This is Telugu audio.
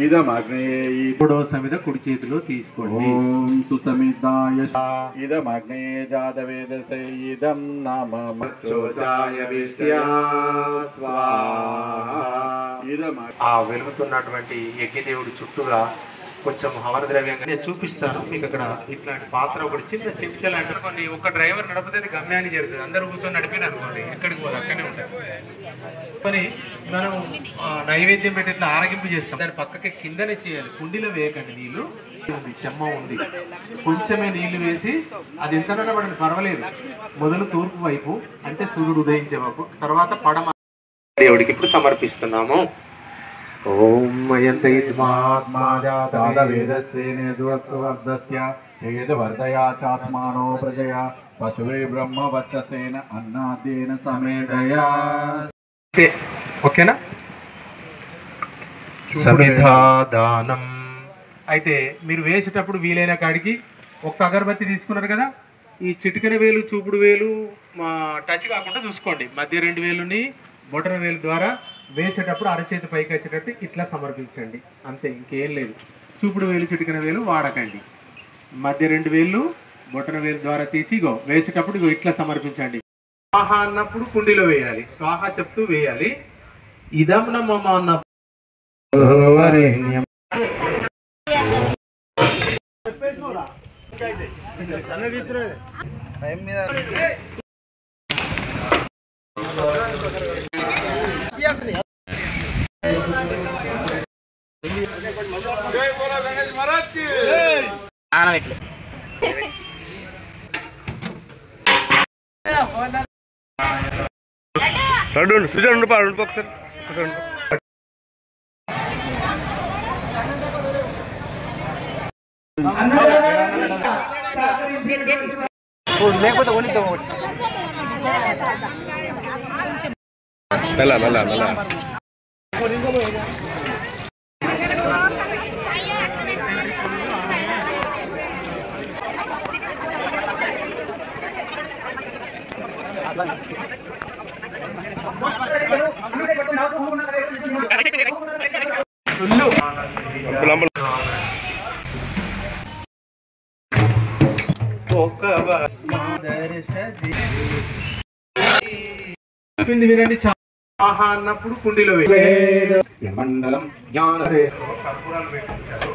ఇదమగ్నేయే మూడో సమిద కుడి చేతిలో తీసుకోండి. ఓం సుసమితాయ ఇదమగ్నేయే జాతవేదసే ఇదం నమః విష్ట్యా స్వాహా. ఆ వెలుగుతున్నటువంటి యజ్ఞదేవుడి చుట్టూరా కొంచెం హవన ద్రవ్యంగా నేను చూపిస్తాను మీకు. అక్కడ ఇట్లాంటి పాత్ర ఒకటి చిన్న చెంచలాంటి కొన్ని ఒక డ్రైవర్ నడిపితే గమ్యాన్ని జరుగుతుంది. అందరూ కూర్చొని నడిపిన అనుకోండి ఎక్కడికి పోదు, అక్కడనే ఉంటారు. కానీ మనం నైవేద్యం పెట్టి ఇట్లా ఆరగింపు చేస్తాం. దాని పక్కకి కిందనే చేయాలి, కుండీలో వేయకండి. నీళ్లు ఉంది, చెమ్మ ఉంది, కొంచెమే నీళ్లు వేసి అది ఎంతనన్నా పడండి పర్వాలేదు. మొదలు తూర్పు వైపు అంటే సూర్యుడు ఉదయించే వైపు, తర్వాత పడమ దేవుడికి ఇప్పుడు సమర్పిస్తున్నాము. ఓం చాస్మానో ప్రజయా పశువే బ్రహ్మ వర్చసేన అన్నాదేన సమేధయా. ఓకేనా? సమిధాదానం. అయితే మీరు వేసేటప్పుడు వీలైన కాడికి ఒక్క అగరబత్తి తీసుకున్నారు కదా, ఈ చిటికెన వేలు చూపుడు వేలు టచ్ కాకుండా చూసుకోండి. మధ్య 2 వేలుని బొటన వేలు ద్వారా వేసేటప్పుడు అరచేతి పైకి వచ్చేటట్టు ఇట్లా సమర్పించండి. అంతే, ఇంకేం లేదు. చూపుడు వేలు చిటికెన వేలు వాడకండి. మధ్య 2 వేళ్ళు బొటన వేలు ద్వారా తీసి ఇగో వేసేటప్పుడు ఇగో ఇట్లా సమర్పించండి. స్వాహ అన్నప్పుడు కుండీలో వేయాలి, స్వాహ చెప్తూ వేయాలి. ఇదం నమః అన్న లేకపోతే వినండి. స్వాహ అన్నప్పుడు కుండీలో మండలం కర్పూరాలు పెట్టించారు.